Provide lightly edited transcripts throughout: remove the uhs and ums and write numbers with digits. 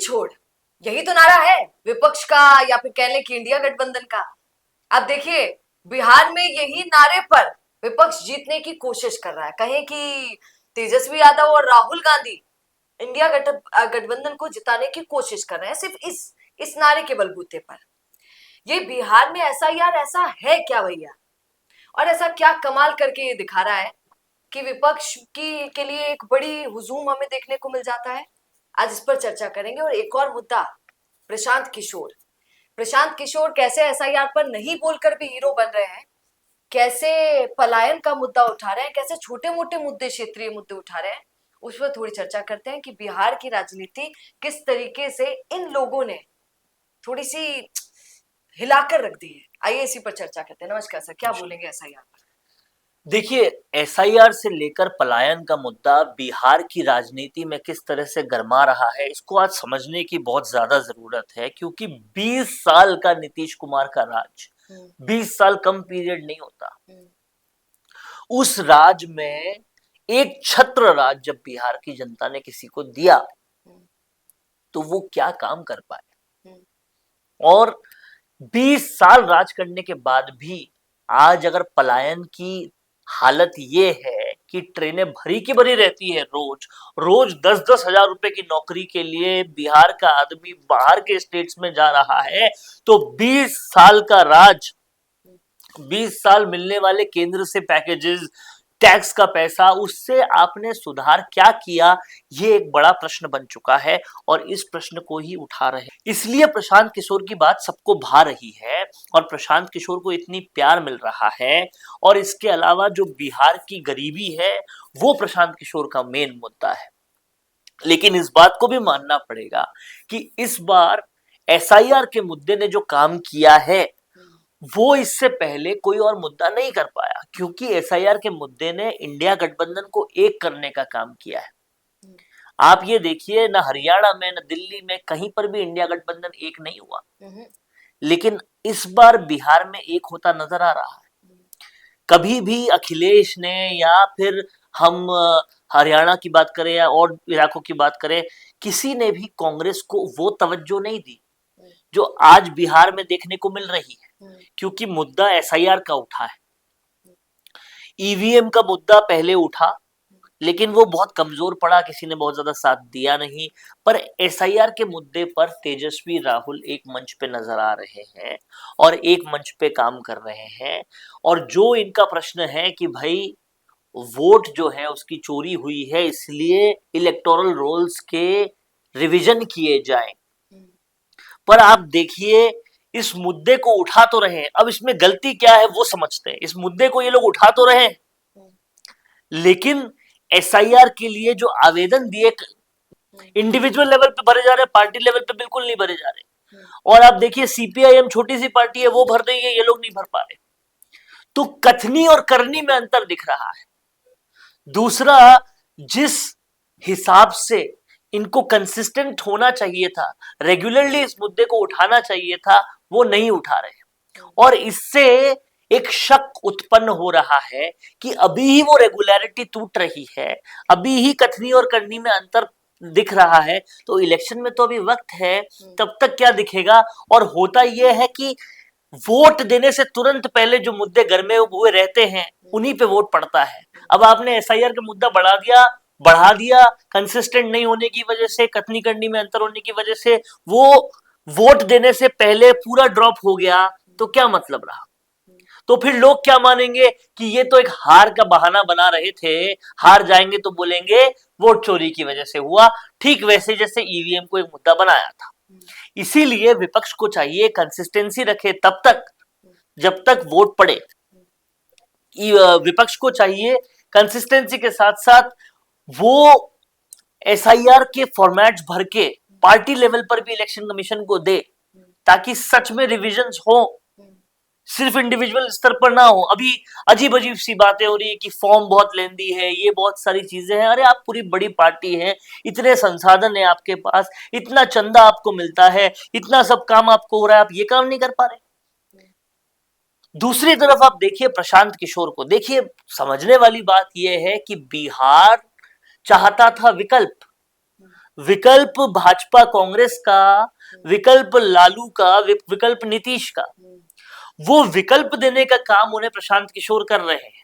छोड़, यही तो नारा है विपक्ष का या फिर कह लें कि इंडिया गठबंधन का। आप देखिए बिहार में यही नारे पर विपक्ष जीतने की कोशिश कर रहा है। कहें कि तेजस्वी यादव और राहुल गांधी इंडिया गठबंधन को जिताने की कोशिश कर रहे हैं सिर्फ इस नारे के बलबूते पर। ये बिहार में ऐसा यार ऐसा है क्या भैया, और ऐसा क्या कमाल करके ये दिखा रहा है कि विपक्ष की के लिए एक बड़ी हुजूम हमें देखने को मिल जाता है। आज इस पर चर्चा करेंगे। और एक और मुद्दा, प्रशांत किशोर। प्रशांत किशोर कैसे एसआईआर पर नहीं बोलकर भी हीरो बन रहे हैं, कैसे पलायन का मुद्दा उठा रहे हैं, कैसे छोटे मोटे मुद्दे, क्षेत्रीय मुद्दे उठा रहे हैं, उस पर थोड़ी चर्चा करते हैं कि बिहार की राजनीति किस तरीके से इन लोगों ने थोड़ी सी हिलाकर रख दी है। आइए इसी पर चर्चा करते हैं। नमस्कार सर, क्या बोलेंगे एसआईआर पर? देखिए, एसआईआर से लेकर पलायन का मुद्दा बिहार की राजनीति में किस तरह से गरमा रहा है, इसको आज समझने की बहुत ज्यादा जरूरत है, क्योंकि 20 साल का नीतीश कुमार का राज, 20 साल कम पीरियड नहीं होता। उस राज में एक छत्र राज जब बिहार की जनता ने किसी को दिया तो वो क्या काम कर पाए। और 20 साल राज करने के बाद भी आज अगर पलायन की हालत ये है कि ट्रेनें भरी की भरी रहती है, रोज रोज 10-10 हजार रुपए की नौकरी के लिए बिहार का आदमी बाहर के स्टेट्स में जा रहा है, तो 20 साल का राज, 20 साल मिलने वाले केंद्र से पैकेजेस, टैक्स का पैसा, उससे आपने सुधार क्या किया, ये एक बड़ा प्रश्न बन चुका है। और इस प्रश्न को ही उठा रहे हैं, इसलिए प्रशांत किशोर की बात सबको भा रही है और प्रशांत किशोर को इतनी प्यार मिल रहा है। और इसके अलावा जो बिहार की गरीबी है वो प्रशांत किशोर का मेन मुद्दा है। लेकिन इस बात को भी मानना पड़ेगा कि इस बार एसआईआर के मुद्दे ने जो काम किया है वो इससे पहले कोई और मुद्दा नहीं कर पाया, क्योंकि एसआईआर के मुद्दे ने इंडिया गठबंधन को एक करने का काम किया है। आप ये देखिए, ना हरियाणा में ना दिल्ली में कहीं पर भी इंडिया गठबंधन एक नहीं हुआ, लेकिन इस बार बिहार में एक होता नजर आ रहा है। कभी भी अखिलेश ने या फिर हम हरियाणा की बात करें या और इलाकों की बात करें, किसी ने भी कांग्रेस को वो तवज्जो नहीं दी जो आज बिहार में देखने को मिल रही है, क्योंकि मुद्दा एसआईआर का उठा है। ईवीएम का मुद्दा पहले उठा लेकिन वो बहुत कमजोर पड़ा, किसी ने बहुत ज्यादा साथ दिया नहीं। पर एसआईआर के मुद्दे पर तेजस्वी राहुल एक मंच पे नजर आ रहे हैं और एक मंच पे काम कर रहे हैं। और जो इनका प्रश्न है कि भाई वोट जो है उसकी चोरी हुई है, इसलिए इलेक्टोरल रोल्स के रिवीजन किए जाएं। पर आप देखिए, इस मुद्दे को उठा तो रहे हैं, अब इसमें गलती क्या है वो समझते हैं। इस मुद्दे को ये लोग उठा तो रहे हैं, लेकिन एसआईआर के लिए जो आवेदन दिए इंडिविजुअल लेवल पे भरे जा रहे हैं, पार्टी लेवल पे बिल्कुल नहीं भरे जा रहे। और आप देखिए, सीपीआईएम छोटी सी पार्टी है, वो भर रही है, ये लोग नहीं भर पा रहे। तो कथनी और करनी में अंतर दिख रहा है। दूसरा, जिस हिसाब से इनको कंसिस्टेंट होना चाहिए था, रेगुलरली इस मुद्दे को उठाना चाहिए था, वो नहीं उठा रहे। और इससे एक शक उत्पन्न हो रहा है कि अभी ही वो रेगुलरिटी टूट रही है, अभी ही कथनी और करनी में अंतर दिख रहा है। तो इलेक्शन में तो अभी वक्त है, तब तक क्या दिखेगा। और होता यह है कि वोट देने से तुरंत पहले जो मुद्दे गर्मे हुए रहते हैं उन्हीं पे वोट पड़ता है। अब आपने एसआईआर का मुद्दा बढ़ा दिया, कंसिस्टेंट नहीं होने की वजह से, कथनी करनी में अंतर होने की वजह से वो वोट देने से पहले पूरा ड्रॉप हो गया, तो क्या मतलब रहा। तो फिर लोग क्या मानेंगे कि ये तो एक हार का बहाना बना रहे थे, हार जाएंगे तो बोलेंगे वोट चोरी की वजह से हुआ, ठीक वैसे जैसे ईवीएम को एक मुद्दा बनाया था। इसीलिए विपक्ष को चाहिए कंसिस्टेंसी रखे तब तक जब तक वोट पड़े। विपक्ष को चाहिए कंसिस्टेंसी के साथ साथ वो एसआईआर के फॉर्मेट्स भर के पार्टी लेवल पर भी इलेक्शन कमीशन को दे, ताकि सच में रिविजन्स हो, सिर्फ इंडिविजुअल स्तर पर ना हो। अभी अजीब अजीब सी बातें हो रही है कि फॉर्म बहुत लेंदी है, ये बहुत सारी चीजें हैं। अरे आप पूरी बड़ी पार्टी है, इतने संसाधन है आपके पास, इतना चंदा आपको मिलता है, इतना सब काम आपको हो रहा है, आप ये काम नहीं कर पा रहे। दूसरी तरफ आप देखिए प्रशांत किशोर को, देखिए समझने वाली बात यह है कि बिहार चाहता था विकल्प, विकल्प भाजपा कांग्रेस का, विकल्प लालू का, विकल्प नीतीश का, वो विकल्प देने का काम उन्हें प्रशांत किशोर कर रहे हैं।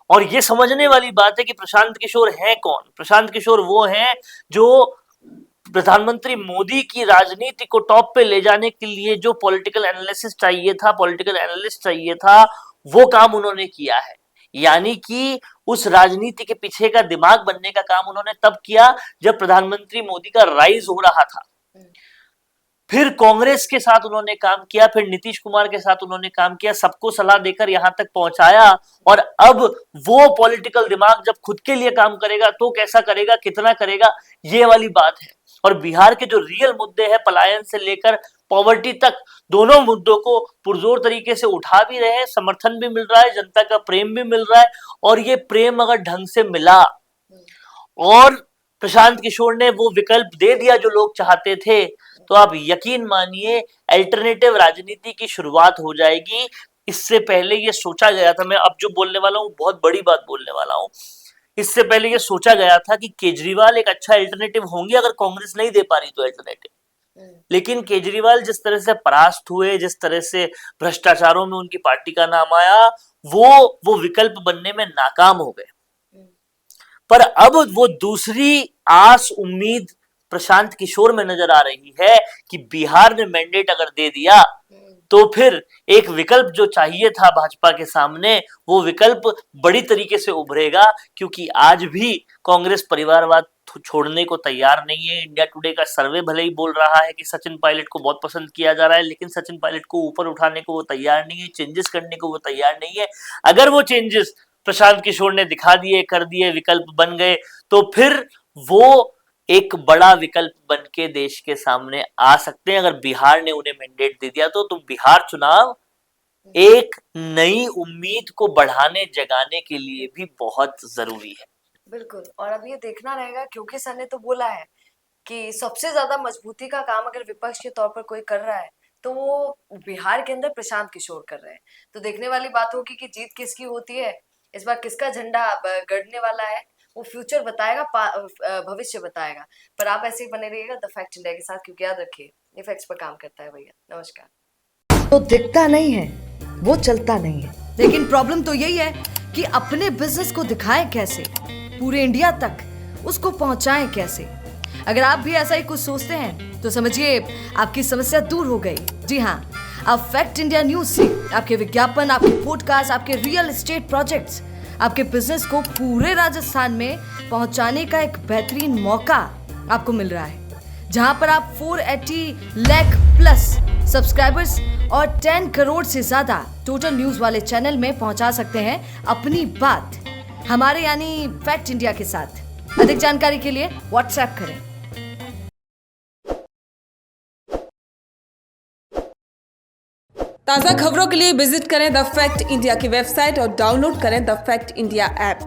और ये समझने वाली बात है कि प्रशांत किशोर हैं कौन। प्रशांत किशोर वो हैं जो प्रधानमंत्री मोदी की राजनीति को टॉप पे ले जाने के लिए जो पॉलिटिकल एनालिसिस चाहिए था, पॉलिटिकल एनालिस्ट चाहिए था, वो काम उन्होंने किया है। यानी कि उस राजनीति के पीछे का दिमाग बनने का काम उन्होंने तब किया जब प्रधानमंत्री मोदी का राइज हो रहा था। फिर कांग्रेस के साथ उन्होंने काम किया, फिर नीतीश कुमार के साथ उन्होंने काम किया, सबको सलाह देकर यहां तक पहुंचाया। और अब वो पॉलिटिकल दिमाग जब खुद के लिए काम करेगा तो कैसा करेगा, कितना करेगा, ये वाली बात है। और बिहार के जो रियल मुद्दे हैं, पलायन से लेकर पॉवर्टी तक, दोनों मुद्दों को पुरजोर तरीके से उठा भी रहे हैं, समर्थन भी मिल रहा है, जनता का प्रेम भी मिल रहा है। और ये प्रेम अगर ढंग से मिला और प्रशांत किशोर ने वो विकल्प दे दिया जो लोग चाहते थे, तो आप यकीन मानिए अल्टरनेटिव राजनीति की शुरुआत हो जाएगी। इससे पहले ये सोचा गया था, मैं अब जो बोलने वाला हूँ बहुत बड़ी बात बोलने वाला हूँ, इससे पहले ये सोचा गया था कि केजरीवाल एक अच्छा अल्टरनेटिव होंगे अगर कांग्रेस नहीं दे पा रही तो अल्टरनेटिव। लेकिन केजरीवाल जिस तरह से परास्त हुए, जिस तरह से भ्रष्टाचारों में उनकी पार्टी का नाम आया, वो विकल्प बनने में नाकाम हो गए। पर अब वो दूसरी आस उम्मीद प्रशांत किशोर में नजर आ रही है कि बिहार ने मैंडेट अगर दे दिया तो फिर एक विकल्प जो चाहिए था भाजपा के सामने, वो विकल्प बड़ी तरीके से उभरेगा। क्योंकि आज भी कांग्रेस परिवारवाद छोड़ने को तैयार नहीं है। इंडिया टुडे का सर्वे भले ही बोल रहा है कि सचिन पायलट को बहुत पसंद किया जा रहा है, लेकिन सचिन पायलट को ऊपर उठाने को वो तैयार नहीं है, चेंजेस करने को वो तैयार नहीं है। अगर वो चेंजेस प्रशांत किशोर ने दिखा दिए, कर दिए, विकल्प बन गए, तो फिर वो एक बड़ा विकल्प बन के देश के सामने आ सकते हैं। अगर बिहार ने उन्हें मैंडेट दे दिया तो बिहार चुनाव एक नई उम्मीद को बढ़ाने, जगाने के लिए भी बहुत जरूरी है। बिल्कुल। और अब ये देखना रहेगा, क्योंकि सर ने तो बोला है कि सबसे ज्यादा मजबूती का काम अगर विपक्ष के तौर पर कोई कर रहा है तो वो बिहार के अंदर प्रशांत किशोर कर रहे हैं। तो देखने वाली बात होगी कि जीत किसकी होती है, इस बार किसका झंडा गड़ने वाला है, वो फ्यूचर बताएगा, भविष्य बताएगा। पर आप ऐसे ही बने रहिएगा द फैक्ट इंडिया के साथ, क्योंकि याद रखिए ये फैक्ट्स पर काम करता है भैया। नमस्कार। तो दिखता नहीं है, वो चलता नहीं है, लेकिन प्रॉब्लम तो यही है कि अपने बिजनेस को दिखाएं कैसे, पूरे इंडिया तक उसको पहुंचाएं कैसे। अगर आप भी ऐसा ही कुछ सोचते हैं तो समझिए आपकी समस्या दूर हो गई। जी हाँ, अब फैक्ट इंडिया न्यूज से आपके विज्ञापन, आपके पॉडकास्ट, आपके रियल एस्टेट प्रोजेक्ट्स, आपके बिजनेस को पूरे राजस्थान में पहुंचाने का एक बेहतरीन मौका आपको मिल रहा है, जहां पर आप 480 लाख प्लस सब्सक्राइबर्स और 10 करोड़ से ज्यादा टोटल न्यूज वाले चैनल में पहुंचा सकते हैं अपनी बात हमारे यानी फैक्ट इंडिया के साथ। अधिक जानकारी के लिए व्हाट्सएप करें। ताज़ा खबरों के लिए विजिट करें द फैक्ट इंडिया की वेबसाइट और डाउनलोड करें द फैक्ट इंडिया ऐप।